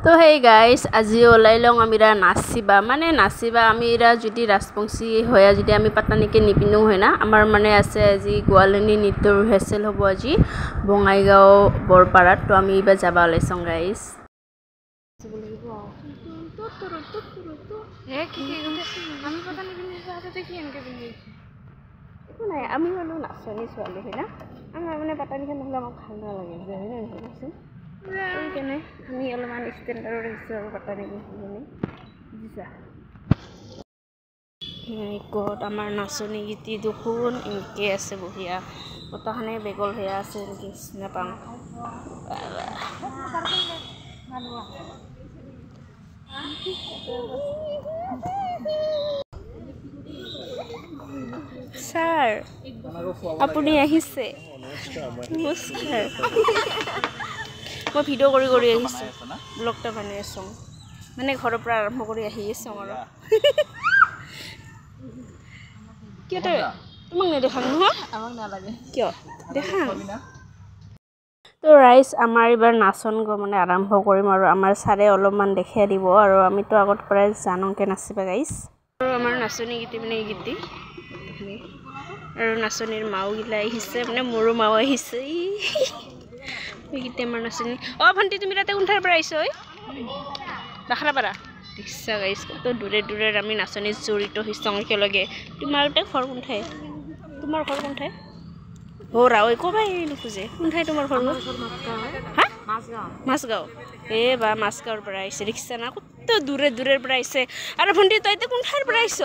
তো hey guys আজি ওলাই লং আমিরা নাচিবা মানে নাচিবা আমিরা যদি রাজবংশী হয়া যদি আমি পাটানিকে নিপিনো হয় না আমার মানে আছে আজি গোৱালনী নৃত্য ৰিহাৰ্সেল হব আজি বঙাইগাঁও বৰপাৰাত তো আমি ইবা যাবা ওলাইছং গাইস আমি পাটানি পিন্ধি যাওঁতে কি এনেকে পিন্ধি একো নাই আমি হলো নাচনী ছোৱালী হয় না আমাৰ মানে পাটানিখন নহ'লে আমাক ভাল নালাগে যে হয় না কচোন সেইকাৰণে আমি অলপমান ষ্টেণ্ডাৰ্ডত আহিছোঁ আৰু পাটানি পিন্ধি বুজিছা ক'ত আমাৰ নাচনী গীতি দেখোন এনেকৈ আছে বঢ়িয়া কটাখানে বেগল সেয়া আছে এনেকৈ নাপাওঁ ছাৰ আপুনি আহিছে নমস্কাৰ মই ভিডিঅ' কৰি আহিছোঁ ব্লগ এটা বনাই আছোঁ মানে ঘৰৰ পৰা আৰম্ভ কৰি আহি আছোঁ আৰু কিয় তই তোমাক নেদেখাম নহয় আমাক নালাগে কিয় দেখাম তো ৰাইজ আমাৰ এইবাৰ নাচন মানে আৰম্ভ কৰিম আৰু আমাৰ ছাৰে অলপমান দেখাই দিব আৰু আমিতো আগত পৰাই জানোকে নাচিবা গাইছ আৰু আমাৰ নাচনী গীতি মানে এই গীতি আৰু নাচনীৰ মাওগিলা আহিছে মানে মোৰো মাও আহিছে এইগীতে আমাৰ নাচনী অ ভণ্টি তুমি তাতে কোনঠাৰ পৰা আহিছ ঐ বাখৰাপাৰা দেখিছা গাইছ কত দূৰে দূৰে আমি নাচনী জড়িত হৈছোঁ একেলগে তোমাৰ ঘৰ কোনঠাই তোমাৰ ঘৰ কোনঠাই হৌৰা ঐ ক'বাই নোখোজে কোনঠাই তোমাৰ ঘৰ হা মাছগাঁও বা মাছগাঁৱৰ পৰা আহিছে দেখিছা না কত দূৰে দূৰেৰ পৰা আহিছে আৰু ভণ্টি তই এতিয়া কোনঠাইৰ পৰা আহিছ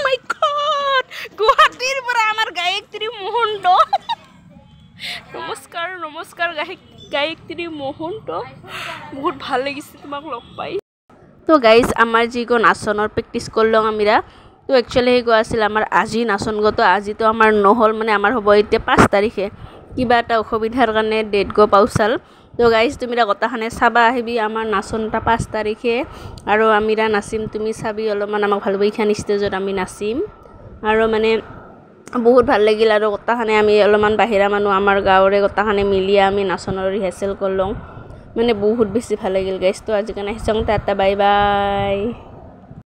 মাই গড গুৱাহাটীৰ পৰা আমাৰ গায়ত্ৰী মহন্ত নমস্কাৰ নমস্কাৰ গায়ত্ৰী মহন্ত বহুত ভাল লাগিছে তোমাক লগ পাই তো গাইজ আমাৰ যিগো নাচনৰ প্ৰেক্টিছ কৰিলং আমিৰা তো একচুৱেলি সেই গৈ আছিল আমাৰ আজি নাচন গতো আজিতো আমাৰ নহ'ল মানে আমাৰ হ'ব এতিয়া 5 তাৰিখে কিবা এটা অসুবিধাৰ কাৰণে ডেট গো পাউচাল তো গাইজ তুমি গটাখানে চাবা আহিবি আমাৰ নাচনটা 5 তাৰিখে আৰু আমিৰা নাচিম তুমি চাবি অলপমান আমাক ভাল এইখান ষ্টেজত আমি নাচিম আৰু মানে বহুত ভাল লাগিল আৰু গটাখানে আমি অলপমান বাহিৰা মানুহ আমাৰ গাঁৱৰে গটাখানে মিলি আমি নাচনৰ ৰিহাৰ্সেল কৰিলং মানে বহুত বেছি ভাল লাগিল গাইজ তো আজি কাৰণে আহিছং টাটা বাই বাই